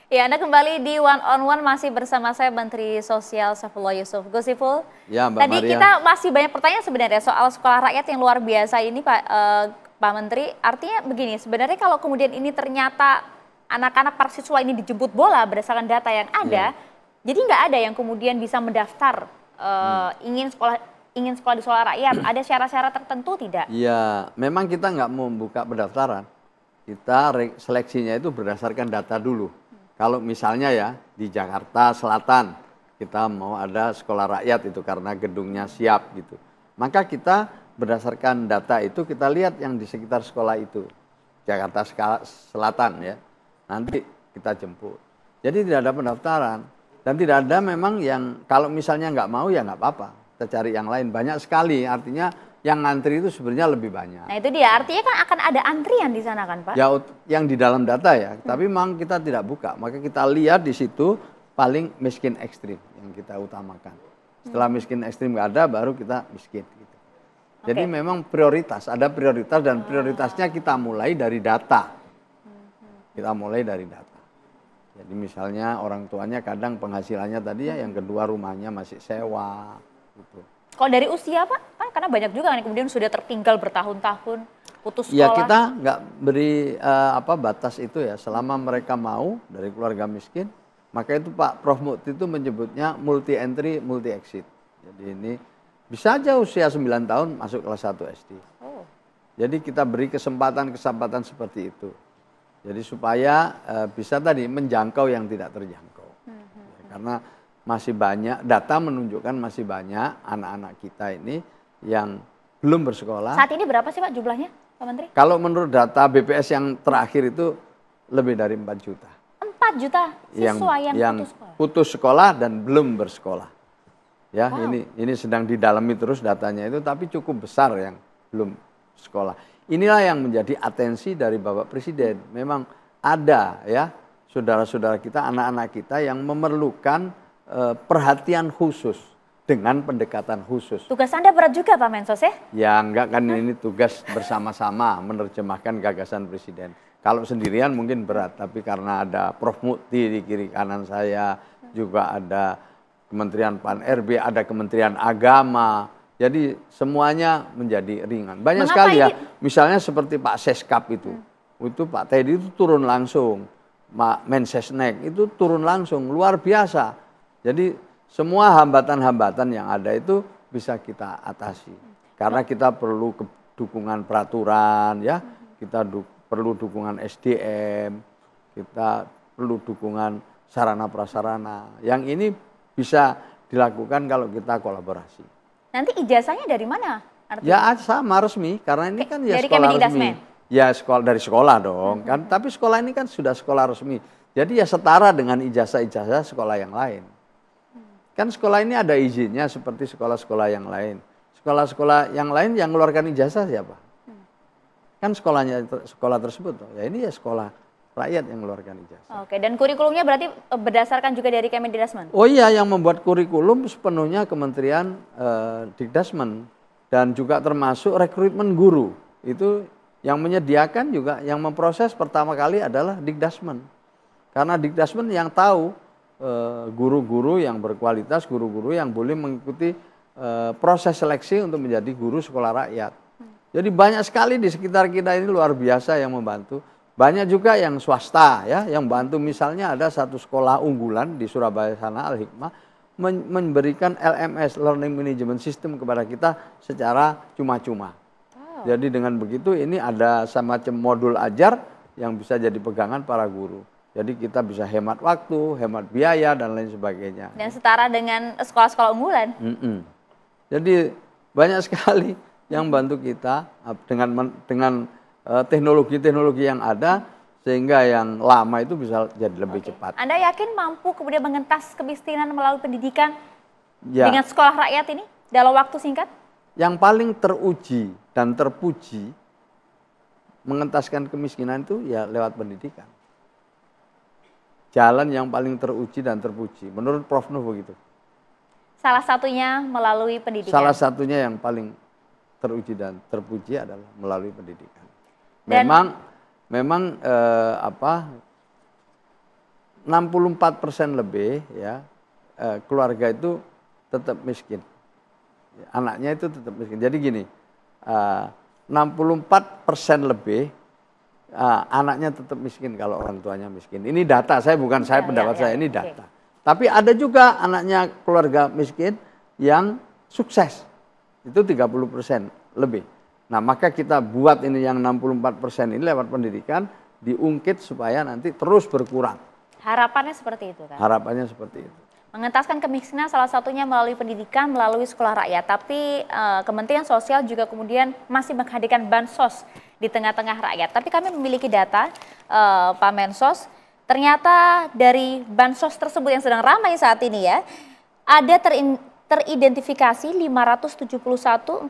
Ya, Anda kembali di One on One masih bersama saya Menteri Sosial Saifullah Yusuf. Gus Ipul, Ya, Mbak tadi Maria. kita masih banyak pertanyaan sebenarnya soal sekolah rakyat yang luar biasa ini Pak Menteri. Artinya begini, sebenarnya kalau kemudian ini ternyata anak-anak para siswa ini dijemput bola berdasarkan data yang ada, jadi nggak ada yang kemudian bisa mendaftar ingin sekolah di sekolah rakyat. Ada syarat-syarat tertentu tidak? Ya, memang kita nggak mau membuka pendaftaran. Kita seleksinya itu berdasarkan data dulu. Kalau misalnya ya di Jakarta Selatan kita mau ada sekolah rakyat itu karena gedungnya siap gitu. Maka kita berdasarkan data itu kita lihat yang di sekitar sekolah itu. Jakarta Selatan ya. Nanti kita jemput. Jadi tidak ada pendaftaran. Dan tidak ada memang yang kalau misalnya nggak mau ya nggak apa-apa. Kita cari yang lain. Banyak sekali artinya yang ngantri itu sebenarnya lebih banyak. Nah itu dia, artinya kan akan ada antrian di sana kan Pak? Ya yang di dalam data ya, tapi memang kita tidak buka. Maka kita lihat di situ paling miskin ekstrim yang kita utamakan. Setelah miskin ekstrim nggak ada, baru kita miskin. Gitu. Jadi memang prioritas, ada prioritas dan prioritasnya kita mulai dari data. Kita mulai dari data. Jadi misalnya orang tuanya kadang penghasilannya tadi ya, yang kedua rumahnya masih sewa. Gitu. Kalau dari usia Pak, kan karena banyak juga kan kemudian sudah tertinggal bertahun-tahun, putus sekolah. Ya kita nggak beri batas itu ya, selama mereka mau dari keluarga miskin, maka itu Pak Prof Mukti itu menyebutnya multi entry, multi exit. Jadi ini bisa aja usia 9 tahun masuk kelas 1 SD. Oh. Jadi kita beri kesempatan seperti itu. Jadi supaya bisa tadi menjangkau yang tidak terjangkau. Karena masih banyak, data menunjukkan masih banyak anak-anak kita ini yang belum bersekolah. Saat ini berapa sih Pak jumlahnya, Pak Menteri? Kalau menurut data BPS yang terakhir itu lebih dari 4 juta. 4 juta siswa yang putus sekolah dan belum bersekolah. Ya, ini sedang didalami terus datanya itu, tapi cukup besar yang belum sekolah. Inilah yang menjadi atensi dari Bapak Presiden. Memang ada ya saudara-saudara kita, anak-anak kita yang memerlukan perhatian khusus dengan pendekatan khusus. Tugas Anda berat juga Pak Mensos ya? Ya enggak kan ini tugas bersama-sama menerjemahkan gagasan Presiden. Kalau sendirian mungkin berat, tapi karena ada Prof Mukti di kiri kanan saya, juga ada Kementerian Pan-RB, ada Kementerian Agama. Jadi semuanya menjadi ringan. Banyak sekali ya, misalnya seperti Pak Seskap itu Pak Teddy itu turun langsung, Mensesnek itu turun langsung, luar biasa. Jadi semua hambatan-hambatan yang ada itu bisa kita atasi. Karena kita perlu dukungan peraturan ya, kita perlu dukungan SDM, kita perlu dukungan sarana prasarana. Yang ini bisa dilakukan kalau kita kolaborasi. Nanti ijazahnya dari mana? Artinya? Ya sama resmi, karena ini kan ya dari sekolah resmi. Ya dari sekolah dong, kan. Tapi sekolah ini kan sudah sekolah resmi. Jadi ya setara dengan ijazah-ijazah sekolah yang lain. Kan sekolah ini ada izinnya seperti sekolah-sekolah yang lain. Sekolah-sekolah yang lain yang mengeluarkan ijazah siapa? Kan sekolah tersebut. Ya ini ya sekolah rakyat yang mengeluarkan ijazah. Oke, dan kurikulumnya berarti berdasarkan juga dari Kemendikbud? Oh iya, yang membuat kurikulum sepenuhnya Kementerian Dikdasmen. Dan juga termasuk rekrutmen guru. Itu yang menyediakan juga, yang memproses pertama kali adalah Dikdasmen. Karena Dikdasmen yang tahu guru-guru yang berkualitas, guru-guru yang boleh mengikuti proses seleksi untuk menjadi guru sekolah rakyat. Jadi banyak sekali di sekitar kita ini luar biasa yang membantu. Banyak juga yang swasta ya, yang bantu. Misalnya ada satu sekolah unggulan di Surabaya sana, Al Hikmah, memberikan LMS, Learning Management System, kepada kita secara cuma-cuma. Jadi dengan begitu ini ada semacam modul ajar yang bisa jadi pegangan para guru. Jadi kita bisa hemat waktu, hemat biaya, dan lain sebagainya. Dan setara dengan sekolah-sekolah unggulan. Jadi banyak sekali yang bantu kita dengan teknologi-teknologi yang ada, sehingga yang lama itu bisa jadi lebih cepat. Anda yakin mampu kemudian mengentas kemiskinan melalui pendidikan dengan sekolah rakyat ini dalam waktu singkat? Yang paling teruji dan terpuji mengentaskan kemiskinan itu ya lewat pendidikan. Jalan yang paling teruji dan terpuji. Menurut Prof Nuh begitu. Salah satunya melalui pendidikan. Salah satunya yang paling teruji dan terpuji adalah melalui pendidikan. Dan Memang 64% lebih ya keluarga itu tetap miskin. Anaknya itu tetap miskin. Jadi gini, 64% lebih anaknya tetap miskin kalau orang tuanya miskin. Ini data, saya pendapat saya, ini data. Tapi ada juga anaknya keluarga miskin yang sukses. Itu 30% lebih. Nah, maka kita buat ini yang 64% ini lewat pendidikan diungkit supaya nanti terus berkurang. Harapannya seperti itu kan? Harapannya seperti itu. Mengentaskan kemiskinan salah satunya melalui pendidikan, melalui sekolah rakyat. Tapi Kementerian Sosial juga kemudian masih menghadirkan bansos di tengah-tengah rakyat. Tapi kami memiliki data, Pak Mensos, ternyata dari bansos tersebut yang sedang ramai saat ini ya, ada teridentifikasi 571.410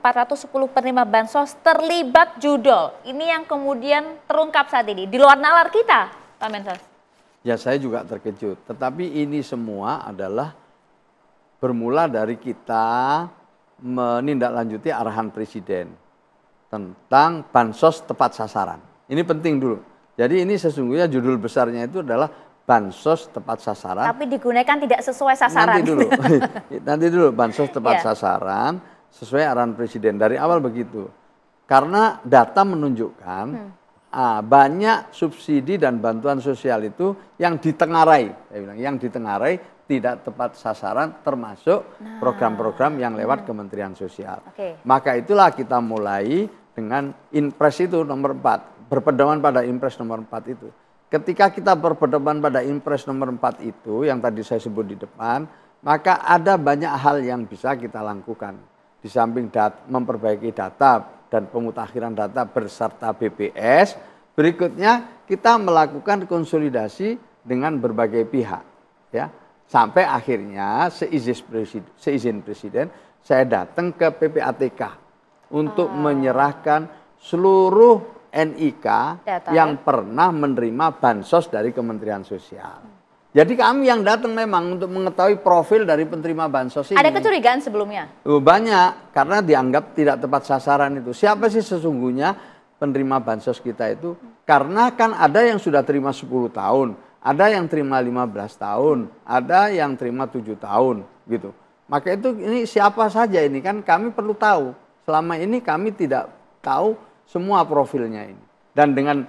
penerima bansos terlibat judol. Ini yang kemudian terungkap saat ini. Di luar nalar kita, Pak Mensos. Ya, saya juga terkejut. Tetapi ini semua adalah bermula dari kita menindaklanjuti arahan Presiden tentang bansos tepat sasaran. Ini penting dulu. Jadi ini sesungguhnya judul besarnya itu adalah bansos tepat sasaran. Tapi digunakan tidak sesuai sasaran. Nanti dulu bansos tepat sasaran sesuai arahan Presiden. Dari awal begitu. Karena data menunjukkan banyak subsidi dan bantuan sosial itu yang ditengarai, saya bilang, yang ditengarai tidak tepat sasaran, termasuk program-program yang lewat Kementerian Sosial. Maka itulah kita mulai dengan Inpres itu nomor 4, berpedoman pada Inpres nomor 4 itu. Ketika kita berpedoman pada Inpres nomor 4 itu, yang tadi saya sebut di depan, maka ada banyak hal yang bisa kita lakukan. Di samping memperbaiki data dan pemutakhiran data beserta BPS, berikutnya kita melakukan konsolidasi dengan berbagai pihak, ya, sampai akhirnya seizin Presiden saya datang ke PPATK untuk menyerahkan seluruh NIK yang pernah menerima bansos dari Kementerian Sosial. Jadi kami yang datang memang untuk mengetahui profil dari penerima bansos ini. Ada kecurigaan sebelumnya? Banyak, karena dianggap tidak tepat sasaran itu. Siapa sih sesungguhnya penerima bansos kita itu? Karena kan ada yang sudah terima 10 tahun, ada yang terima 15 tahun, ada yang terima 7 tahun, gitu. Maka itu ini siapa saja ini kan kami perlu tahu. Selama ini kami tidak tahu semua profilnya ini. Dan dengan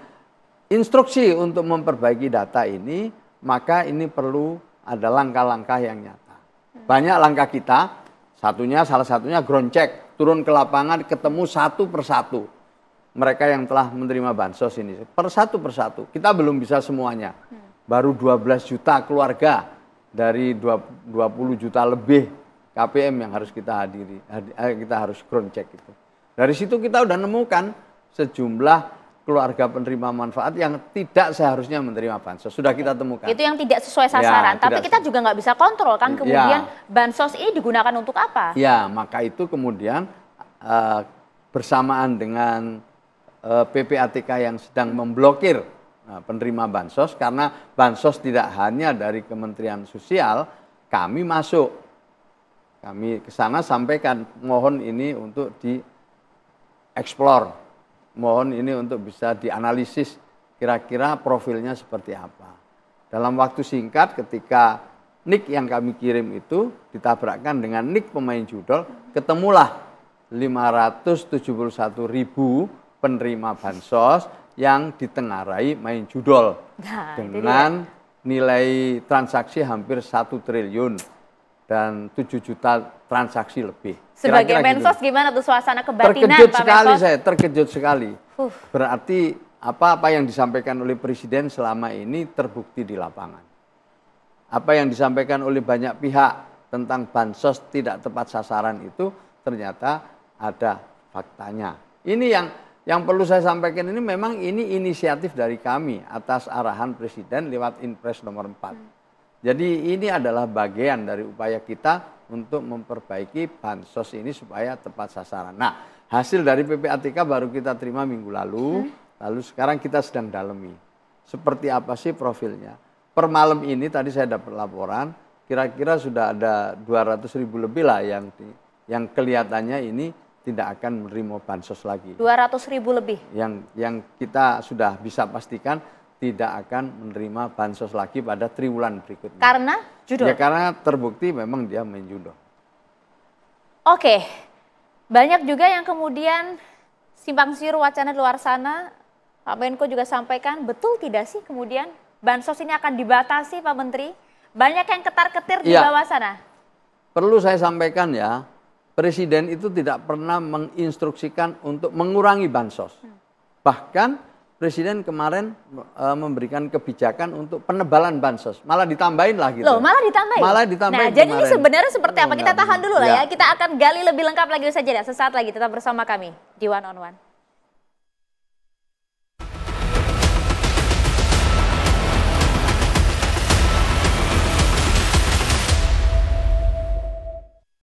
instruksi untuk memperbaiki data ini, maka ini perlu ada langkah-langkah yang nyata. Banyak langkah kita, salah satunya ground check, turun ke lapangan ketemu satu persatu mereka yang telah menerima bansos ini. Persatu persatu, kita belum bisa semuanya. Baru 12 juta keluarga dari 20 juta lebih KPM yang harus kita hadiri, kita harus ground check itu. Dari situ kita udah nemukan sejumlah keluarga penerima manfaat yang tidak seharusnya menerima bansos. Sudah kita temukan. Itu yang tidak sesuai sasaran. Ya, tapi kita juga nggak bisa kontrol kan kemudian bansos ini digunakan untuk apa? Ya, maka itu kemudian bersamaan dengan PPATK yang sedang memblokir penerima bansos, karena bansos tidak hanya dari Kementerian Sosial, kami masuk. Kami ke sana sampaikan, mohon ini untuk dieksplor. Mohon ini untuk bisa dianalisis kira-kira profilnya seperti apa. Dalam waktu singkat ketika NIK yang kami kirim itu ditabrakkan dengan NIK pemain judol, ketemulah 571.000 penerima bansos yang ditengarai main judol dengan nilai transaksi hampir 1 triliun dan 7 juta transaksi lebih. Sebagai Mensos gitu. Gimana tuh suasana kebatinan Pak Mensos? Saya terkejut sekali. Berarti apa yang disampaikan oleh Presiden selama ini terbukti di lapangan. Apa yang disampaikan oleh banyak pihak tentang bansos tidak tepat sasaran itu ternyata ada faktanya. Ini yang perlu saya sampaikan, ini memang ini inisiatif dari kami atas arahan Presiden lewat Inpres nomor 4. Jadi ini adalah bagian dari upaya kita untuk memperbaiki bansos ini supaya tepat sasaran. Nah, hasil dari PPATK baru kita terima minggu lalu, lalu sekarang kita sedang dalami. Seperti apa sih profilnya? Per malam ini tadi saya dapat laporan, kira-kira sudah ada 200.000 lebih lah yang kelihatannya ini tidak akan menerima bansos lagi. 200.000 lebih? Yang kita sudah bisa pastikan tidak akan menerima bansos lagi pada triwulan berikutnya. Karena judo? Ya karena terbukti memang dia main judo. Oke, banyak juga yang kemudian simpang siur wacana di luar sana. Pak Menko juga sampaikan, betul tidak sih kemudian bansos ini akan dibatasi Pak Menteri? Banyak yang ketar-ketir di bawah sana. Perlu saya sampaikan ya, Presiden itu tidak pernah menginstruksikan untuk mengurangi bansos. Bahkan Presiden kemarin memberikan kebijakan untuk penebalan bansos, malah ditambahin lah gitu. Loh, malah ditambahin? Malah ditambahin. Nah, jadi ini sebenarnya seperti apa? Kita tahan dulu lah ya. Ya. Kita akan gali lebih lengkap lagi saja ya. Sesaat lagi tetap bersama kami di One on One.